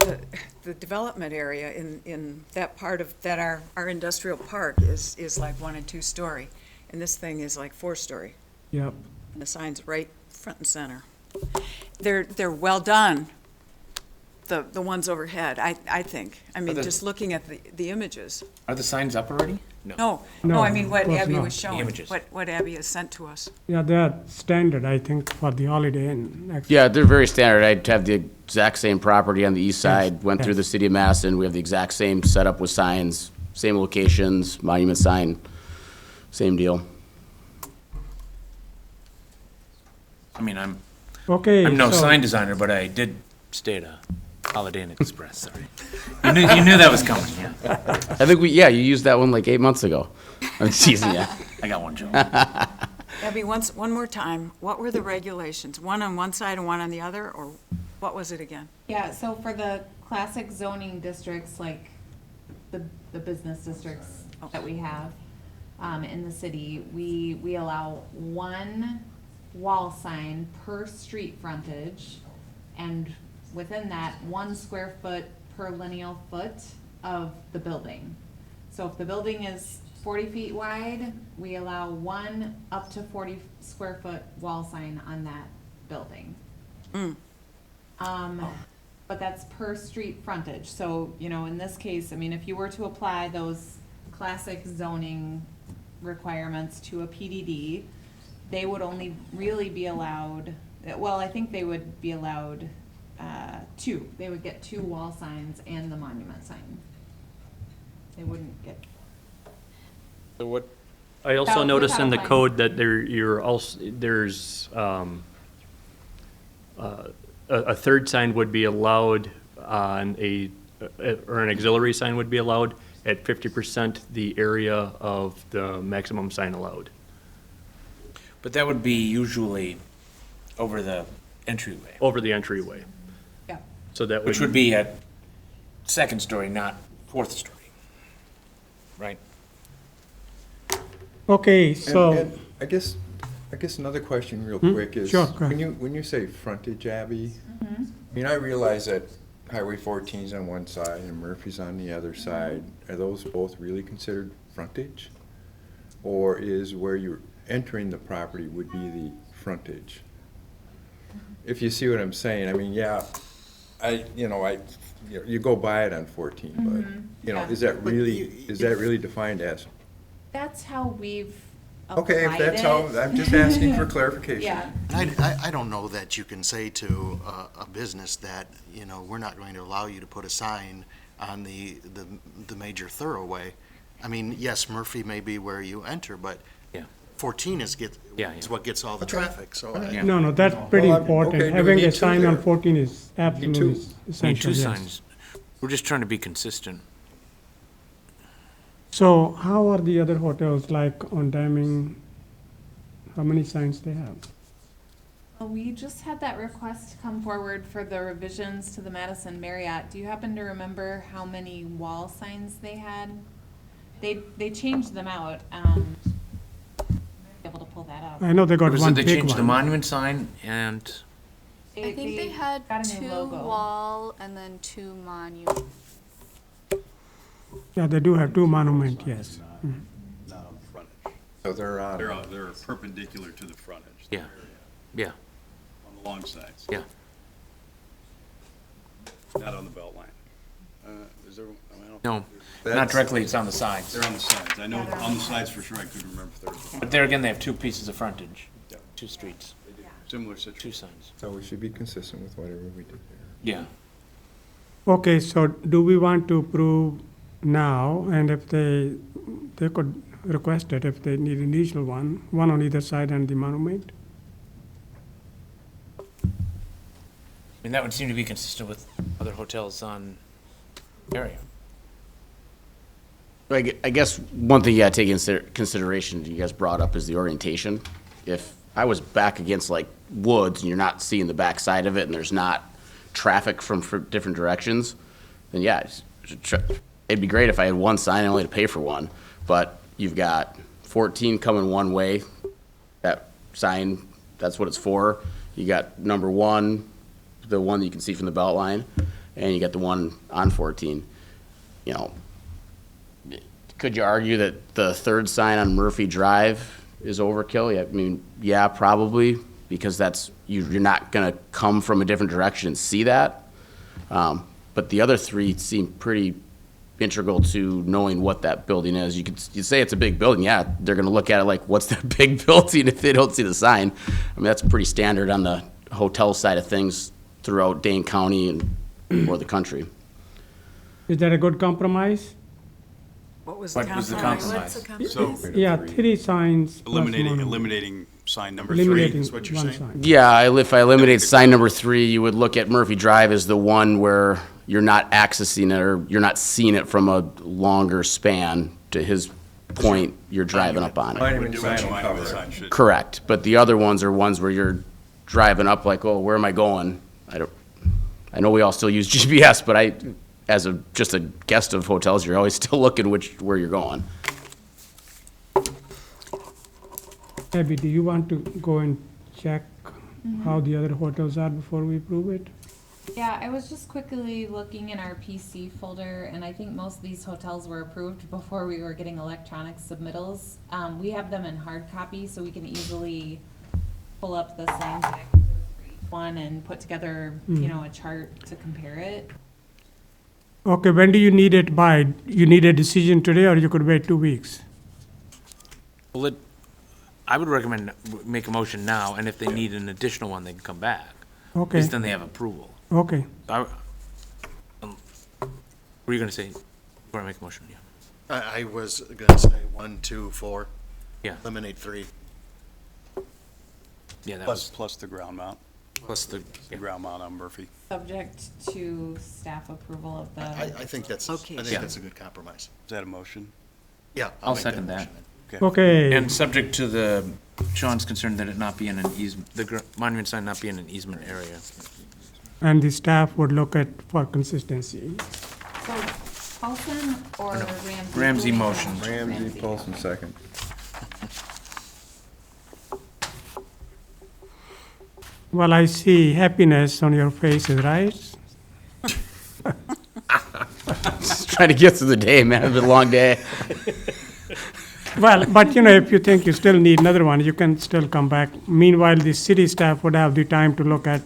the development area in that part of, that our industrial park is like 1 and 2 story, and this thing is like 4 story, Yep. and the sign's right front and center. They're well done, the ones overhead, I think. I mean, just looking at the images. Are the signs up already? No, No, I mean, what of course Abby not. was showing, images. what Abby has sent to us. Yeah, they're standard, I think, for the Holiday Inn. actually. yeah, they're very standard. I'd have the exact same property on the east side, went through yes. the city of Masson. We have the exact same setup with signs, same locations, monument sign, same deal. I mean, I'm Okay. no so- sign designer, but I did stay at a Holiday Inn Express, sorry. You knew that was coming, yeah. I think you used that one like 8 months ago. I'm teasing you. I got one, Joe. Abby, one more time, what were the regulations? One on one side and one on the other, or what was it again? Yeah, so for the classic zoning districts, like the business districts that we have in the city, we allow 1 wall sign per street frontage, and within that, 1 square foot per lineal foot of the building. So if the building is 40 feet wide, we allow 1 up to 40 square foot wall sign on that building. But that's per street frontage, so, you know, in this case, I mean, if you were to apply those classic zoning requirements to a PDD, they would only really be allowed, well, I think they would be allowed 2. They would get 2 wall signs and the monument sign. They wouldn't get, So what, I also Without- noticed in the without code that there's, a third sign would be allowed on or an auxiliary sign would be allowed at 50% the area of the maximum sign allowed. but that would be usually over the entryway, Over the entryway. yeah. So that which would be at 2nd story, not 4th story, right? Okay, And- so, and I guess another question real quick is, Sure, go ahead. when you say frontage, Abby, I mean, I realize that Highway 14's on one side and Murphy's on the other side. Are those both really considered frontage? Or is where you're entering the property would be the frontage? If you see what I'm saying, I mean, yeah, you go by it on 14, but, Yeah. is that really defined as? That's how we've Okay, if applied that's how, it. I'm just asking for clarification. Yeah, I don't know that you can say to a business that, we're not going to allow you to put a sign on the major thoroughway. I mean, yes, Murphy may be where you enter, but Yeah. 14 is Yeah. what gets all the traffic, so. Yeah. no, that's pretty Well, important. okay, do we Having need a 2 sign on there? 14 is absolutely two. Need essential, 2 yes. signs. We're just trying to be consistent. So how are the other hotels, like on Deming, how many signs they have? we just had that request come forward for the revisions to the Madison Marriott. Do you happen to remember how many wall signs they had? They changed them out, be able to pull that that up. I know they got Was one it they big changed the one. monument sign and, I think they had got a new 2 logo. wall and then 2 monument. Yeah, they do have two monument, yes. Not on the frontage. So they're on. They're perpendicular to the frontage. yeah, yeah, On the long sides, yeah. not on the belt line. Is there, I mean, I don't. No, not That's- directly, it's on the sides. They're on the sides. I know on the sides for sure. I couldn't remember if they're But there again, they have 2 pieces of frontage, Yeah. 2 streets, similar 2 situation. signs. So we should be consistent with whatever we did there. Yeah. Okay, so do we want to approve now, and if they could request it if they need an additional one on either side and the monument? I mean, that would seem to be consistent with other hotels on area. I guess one thing you gotta take into consideration, you guys brought up, is the orientation. If I was back against like woods and you're not seeing the back side of it and there's not traffic from different directions, then yeah, it'd be great if I had one sign and only had to pay for one. But you've got 14 coming one way, that sign, that's what it's for. You got number 1, the one that you can see from the belt line, and you got the one on 14. You know, could you argue that the third sign on Murphy Drive is overkill? Yeah, I mean, yeah, probably, because that's, you're not gonna come from a different direction and see that. But the other 3 seem pretty integral to knowing what that building is. You say it's a big building, yeah, they're gonna look at it like, what's that big building if they don't see the sign? I mean, that's pretty standard on the hotel side of things throughout Dane County and or the country. Is that a good compromise? What was the What was the compromise? compromise? So Yeah, 3 signs plus monument. eliminating sign number 3 Eliminating is what you're one saying? sign. Yeah, if I eliminate sign number 3, you would look at Murphy Drive as the one where you're not accessing it, or you're not seeing it from a longer span. To his point, you're driving up on it. Monument sign Which will monument cover sign it. should- Correct, but the other ones are ones where you're driving up like, oh, where am I going? I know we all still use GPS, but just a guest of hotels, you're always still looking where you're going. Abby, do you want to go and check how the other hotels are before we approve it? Yeah, I was just quickly looking in our PC folder, and I think most of these hotels were approved before we were getting electronic submittals. We have them in hard copy, so we can easily pull up the same package for each one and put together, a chart to compare it. Okay, when do you need it by? You need a decision today, or you could wait 2 weeks? Well, I would recommend make a motion now, and if they need an additional one, they can come back. At Okay, least then they have approval. okay. What were you gonna say? Before I make a motion, yeah. I was gonna say 1, 2, 4. Yeah. Eliminate 3. Yeah, that Plus, was, plus the ground mount, plus the, the ground mount on Murphy. Subject to staff approval of the. I think that's, I think Yeah. that's a good compromise. Is that a motion? Yeah. I'll make second that. motion. Okay, and subject to the, Sean's concerned that it not be in an easement, monument sign not be in an easement area. and the staff would look at for consistency. So Paulson or Ramsey? Ramsey Who made the motion. Ramsey, Paulson second. Well, I see happiness on your faces, right? Just trying to get through the day, man. It's been a long day. Well, but if you think you still need another one, you can still come back. Meanwhile, the city staff would have the time to look at,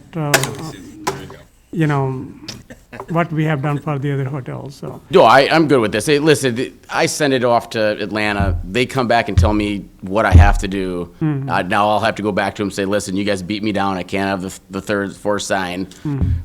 what we have done for the other hotels, so. No, I'm good with this. Hey, listen, I send it off to Atlanta. They come back and tell me what I have to do. Now I'll have to go back to them and say, listen, you guys beat me down. I can't have the third, fourth sign.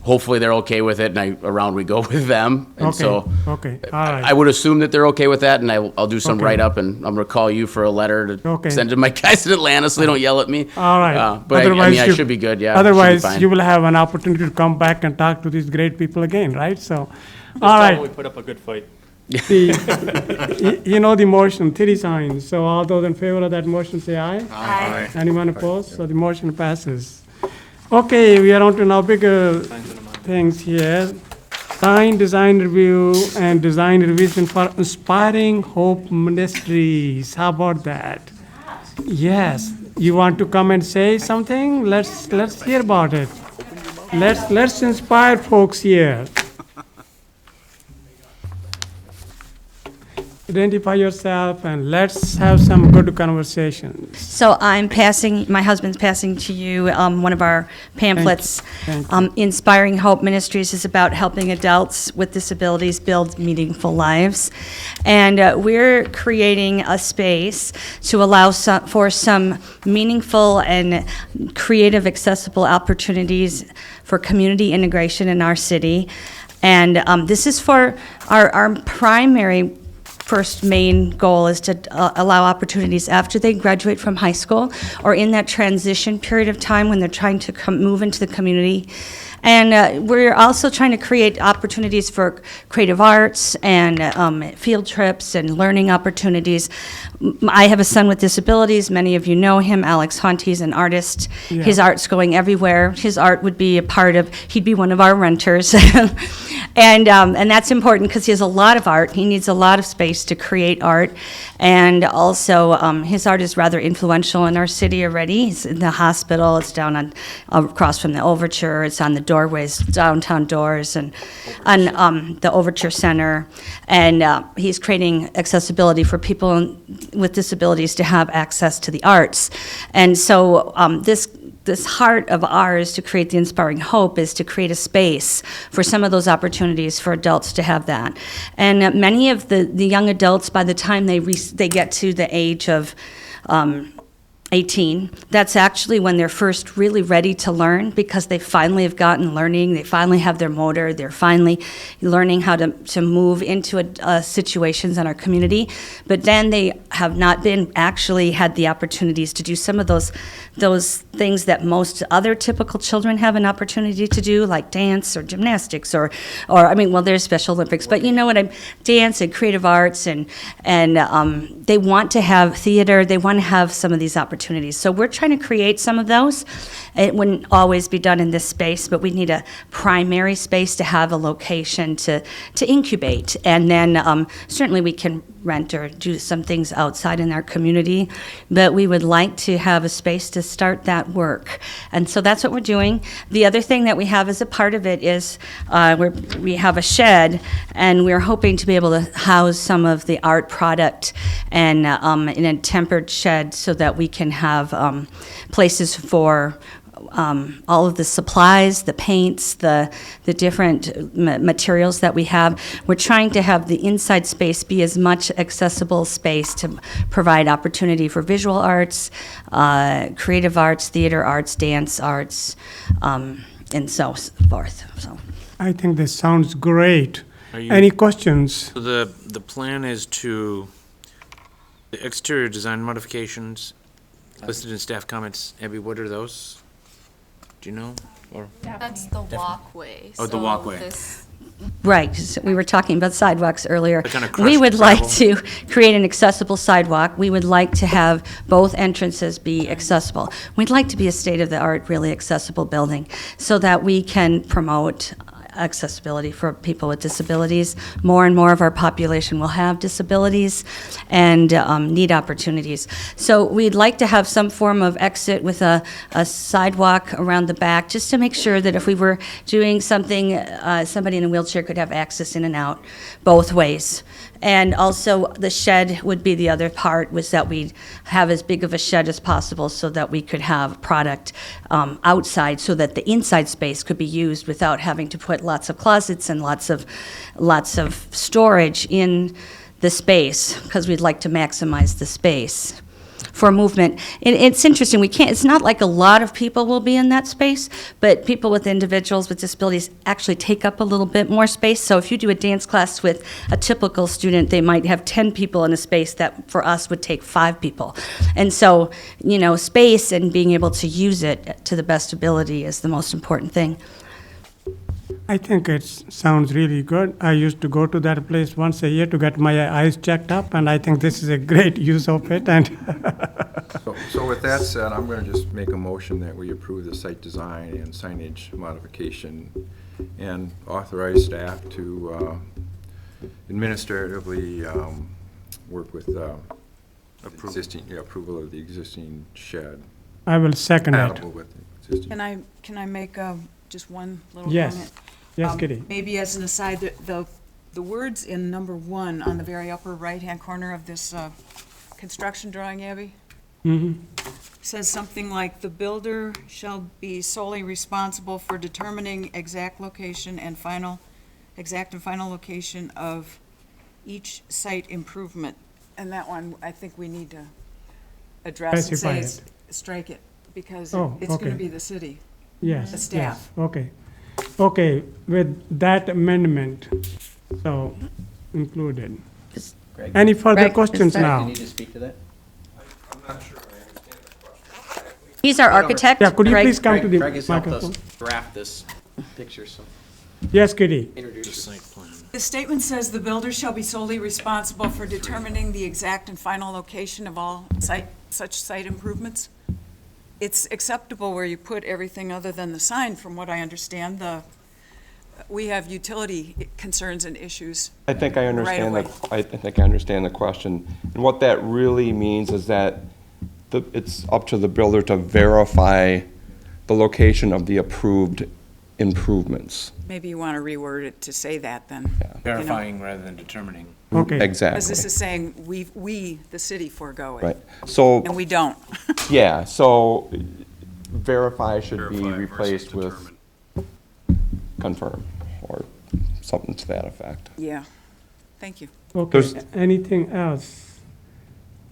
Hopefully they're okay with it, and around we go with them. And Okay, so okay, all I right. would assume that they're okay with that, and I'll do some Okay. write-up, and I'm gonna call you for a letter to Okay. send to my guys in Atlanta so they don't yell at me. All right. But I Otherwise I you- should be good, yeah. should be Otherwise, fine. you will have an opportunity to come back and talk to these great people again, right? So, all Just tell them we right. put up a good fight. You know the motion, 3 signs. So all those in favor of that motion, say aye. Aye. Anyone opposed? So the motion passes. Okay, we are on to now bigger things here. Sign design review and design revision for Inspiring Hope Ministries. How about that? Yes, you want to come and say something? Let's hear about it. Let's inspire folks here. Identify yourself and let's have some good conversations. So my husband's passing to you one of our pamphlets. Thank you. Inspiring Hope Ministries is about helping adults with disabilities build meaningful lives. And we're creating a space to allow for some meaningful and creative, accessible opportunities for community integration in our city. And this is for our primary first main goal is to allow opportunities after they graduate from high school or in that transition period of time when they're trying to move into the community. And we're also trying to create opportunities for creative arts and field trips and learning opportunities. I have a son with disabilities. Many of you know him, Alex Hunt. He's an artist. Yeah. His art's going everywhere. His art would be he'd be one of our renters. And that's important because he has a lot of art. He needs a lot of space to create art. And also, his art is rather influential in our city already. It's in the hospital. It's down across from the Overture. It's on the doorways, downtown doors, and on the Overture Center. And he's creating accessibility for people with disabilities to have access to the arts. And so this heart of ours to create the Inspiring Hope is to create a space for some of those opportunities for adults to have that. And many of the young adults, by the time they get to the age of 18, that's actually when they're first really ready to learn because they finally have gotten learning, they finally have their motor, they're finally learning how to move into situations in our community. But then they have not been actually had the opportunities to do some of those things that most other typical children have an opportunity to do, like dance or gymnastics or there's Special Olympics, but you know what dance and creative arts and they want to have theater, they want to have some of these opportunities. So we're trying to create some of those. It wouldn't always be done in this space, but we need a primary space to have a location to incubate. And then certainly we can rent or do some things outside in our community, but we would like to have a space to start that work. And so that's what we're doing. The other thing that we have as a part of it is we have a shed, and we're hoping to be able to house some of the art product and in a tempered shed so that we can have places for all of the supplies, the paints, the different materials that we have. We're trying to have the inside space be as much accessible space to provide opportunity for visual arts, creative arts, theater arts, dance arts, and so forth. So I think this sounds great. You- Any questions? So the plan is to, the exterior design modifications listed in staff comments, Abby, what are those? Do you know? Or That's the walkway. Oh, the So walkway. this- Right, 'cause we were talking about sidewalks earlier. The kind of We crushed would like gravel. to create an accessible sidewalk. We would like to have both entrances be accessible. We'd like to be a state-of-the-art, really accessible building so that we can promote accessibility for people with disabilities. More and more of our population will have disabilities and need opportunities. So we'd like to have some form of exit with a sidewalk around the back, just to make sure that if we were doing something, somebody in a wheelchair could have access in and out both ways. And also, the shed would be the other part, was that we'd have as big of a shed as possible so that we could have product outside, so that the inside space could be used without having to put lots of closets and lots of storage in the space, because we'd like to maximize the space for movement. It's interesting, it's not like a lot of people will be in that space, but people with individuals with disabilities actually take up a little bit more space. So if you do a dance class with a typical student, they might have 10 people in a space that for us would take 5 people. And so, space and being able to use it to the best ability is the most important thing. I think it sounds really good. I used to go to that place once a year to get my eyes checked up, and I think this is a great use of it. And So with that said, I'm going to just make a motion that we approve the site design and signage modification and authorize staff to administratively work with approval of the existing shed. I will second it. Compatible with the existing. Can I make just one little Yes. comment? Yes, Kitty. Maybe as an aside, the words in number 1 on the very upper right-hand corner of this construction drawing, Abby, says something like, "The builder shall be solely responsible for determining exact and final location of each site improvement." And that one, I think we need to address and Specify say, strike it, because Oh, it's going okay. to be the city. Yes. The yes, staff. Okay. Okay, with that amendment, so included. Any further Greg, questions is that- now? to speak to that? He's our architect. Yeah, could you Greg. please come to the Greg has helped microphone? us draft this picture, so Yes, Kitty. introduce The yourself. site plan. The statement says the builder shall be solely responsible for determining the exact and final location of all such site improvements. It's acceptable where you put everything other than the sign, from what I understand. We have utility concerns and issues. I think I understand Right I think I understand the question. And what that really means is that it's up to the builder to verify the location of the approved improvements. Maybe you want to reword it to say that then. Verifying rather than determining. Okay. Because this Exactly, is saying we, the city, forego it. right. So, And we don't. yeah, so verify should be Verify versus replaced with determine. confirm, or something to that effect. Yeah. Thank you. Okay, There's- anything else?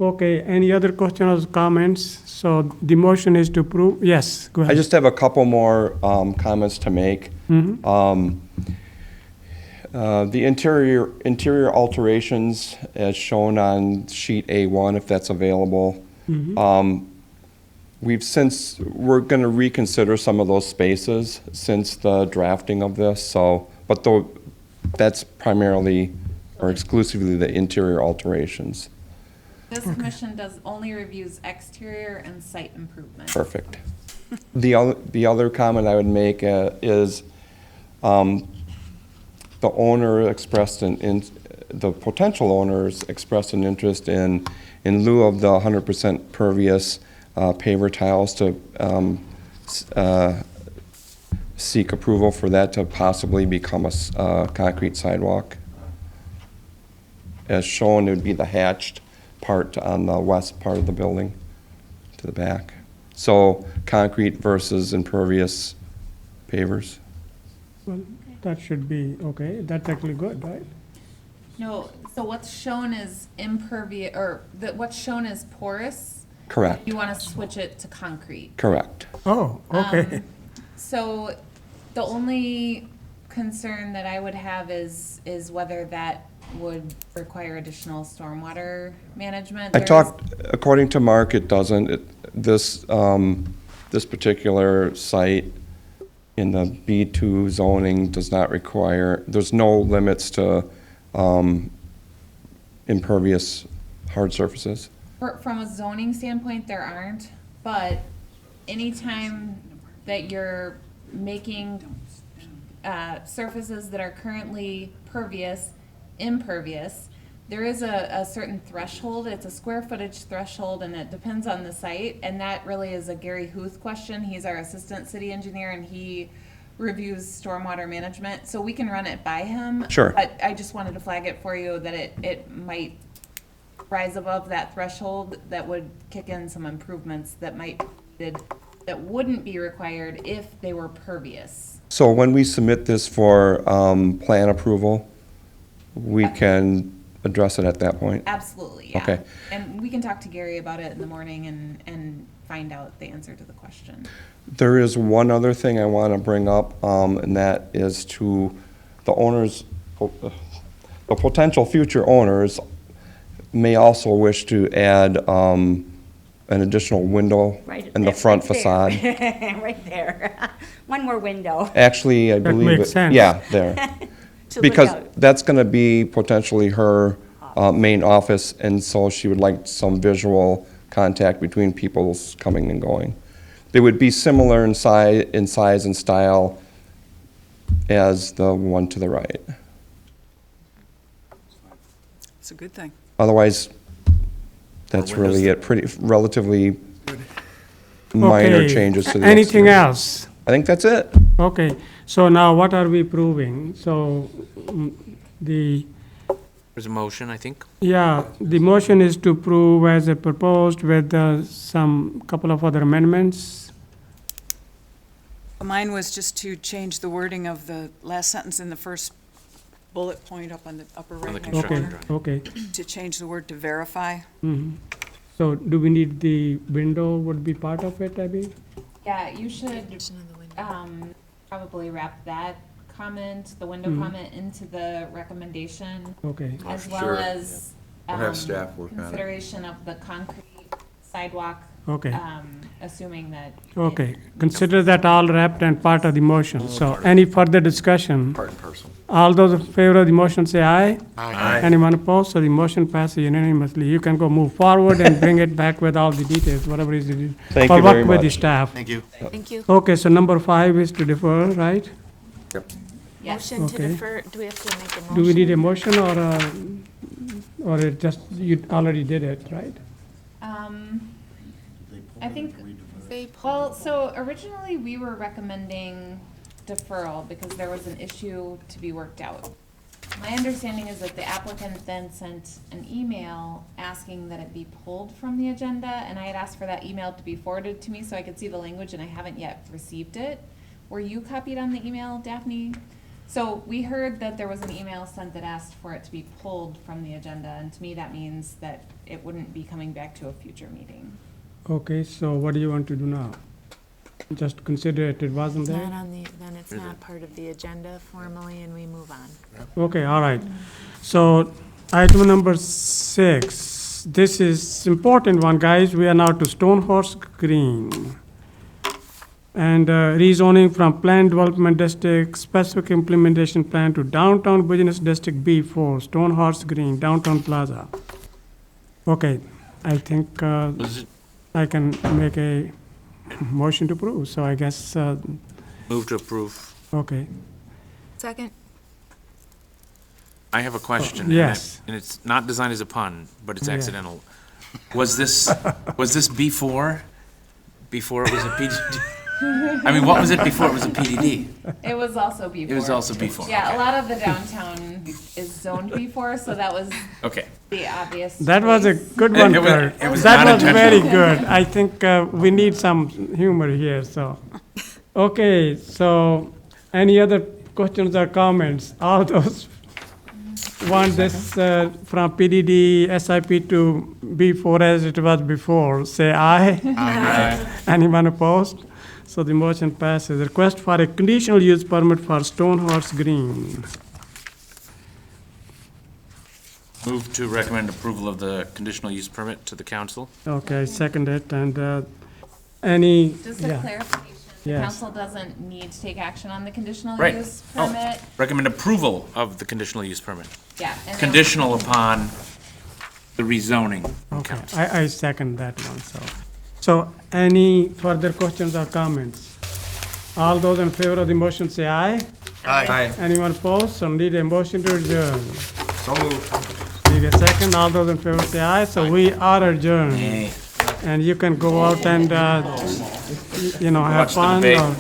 Okay, any other questions or comments? So the motion is to approve, yes, go ahead. I just have a couple more comments to make. The interior alterations, as shown on sheet A1, if that's available. We're going to reconsider some of those spaces since the drafting of this, so, but that's primarily or exclusively the interior alterations. This commission does only reviews exterior and site improvements. Perfect. The other comment I would make is the owner expressed the potential owners expressed an interest in lieu of the 100% pervious paver tiles to seek approval for that to possibly become a concrete sidewalk. As shown, it would be the hatched part on the west part of the building to the back. So concrete versus impervious pavers. Well, that should be, okay, that's actually good, right? No, so what's shown is impervious, or what's shown is porous. Correct, You want to switch it to concrete. correct. Oh, okay. So the only concern that I would have is whether that would require additional stormwater management. I There is- talked, according to Mark, it doesn't. This particular site in the B2 zoning does not require, there's no limits to impervious hard surfaces. From a zoning standpoint, there aren't, but anytime that you're making surfaces that are currently impervious, there is a certain threshold, it's a square footage threshold, and it depends on the site, and that really is a Gary Huth question. He's our assistant city engineer, and he reviews stormwater management, so we can run it by him. Sure. But I just wanted to flag it for you that it might rise above that threshold that would kick in some improvements that wouldn't be required if they were pervious. So when we submit this for plan approval, we can address it at that point? Absolutely, yeah. Okay. And we can talk to Gary about it in the morning and find out the answer to the question. There is one other thing I want to bring up, and that is to the owners, the potential future owners may also wish to add an additional window in the front facade. Right there. One more window. Actually, I That believe makes it, sense. yeah, there. To look Because out. that's going to be potentially her main office, and so she would like some visual contact between people's coming and going. They would be similar in size and style as the one to the right. It's a good thing. Otherwise, That's windows really it, pretty, relatively minor Okay. changes to the Anything exterior. else? I think that's it. Okay, so now what are we proving? So the, There's a motion, I think. yeah, the motion is to prove as a proposed with some, couple of other amendments. Mine was just to change the wording of the last sentence in the first bullet point up on the upper On the right-hand construction corner, Okay, to change the word to verify. mhm. So do we need the window would be part of it, Abby? Yeah, you should, probably wrap that comment, the window comment, into the recommendation, Okay, as well Sure. as, We'll have staff work on it. consideration of the concrete sidewalk, okay, assuming that. okay. Consider that all wrapped and part of the motion. So any further discussion? Part and parcel. All those in favor of the motion say aye. Aye. Anyone opposed? So the motion passes unanimously. You can go move forward and bring it back with all the details, whatever is it. Thank or you very work with the much. staff. Thank you. Thank you. Okay, so number 5 is to defer, right? Yes. Motion to Okay. defer, do we have to make a motion? Do we need a motion or it just, you already did it, right? I think, They well, so originally we were recommending deferral because there was an issue to be worked out. My understanding is that the applicant then sent an email asking that it be pulled from the agenda, and I had asked for that email to be forwarded to me so I could see the language, and I haven't yet received it. Were you copied on the email, Daphne? So we heard that there was an email sent that asked for it to be pulled from the agenda, and to me that means that it wouldn't be coming back to a future meeting. Okay, so what do you want to do now? Just consider it wasn't Not there? on the, then it's not part of the agenda formally, and we move on. Okay, all right. So item number 6, this is important one, guys. We are now to Stone Horse Green. And rezoning from Planned Development District Specific Implementation Plan to Downtown Business District B4, Stone Horse Green, Downtown Plaza. Okay, I think Was it I can make a motion to approve, so I guess, move to approve? okay. Second? I have a question. Yes. And it's not designed as a pun, but it's accidental. Was this before it was a PDD? I mean, what was it before it was a PDD? It was also B4. It was also before. Yeah, okay. a lot of the downtown is zoned B4, so that was Okay. the obvious. That was a choice. good one, It was- Kurt. it was That not was very intentional. good. I think we need some humor here, so. Okay, so any other questions or comments? All those want this from PDD SIP to B4 as it was before, say aye. Aye. Anyone opposed? So the motion passes. Request for a conditional use permit for Stone Horse Green. Move to recommend approval of the conditional use permit to the council. Okay, second it, and any, Just a yeah. clarification, the Yes. council doesn't need to take action on the conditional Right. use Oh. permit. Recommend approval of the conditional use permit, Yeah. and then- conditional upon the rezoning from Okay, council. I second that one, so. So any further questions or comments? All those in favor of the motion say aye. Aye. Anyone opposed? So need a motion to adjourn. So moved. Need a second? All those in favor say aye. So we are adjourned. And you can go out and, have Watch the fun debate. or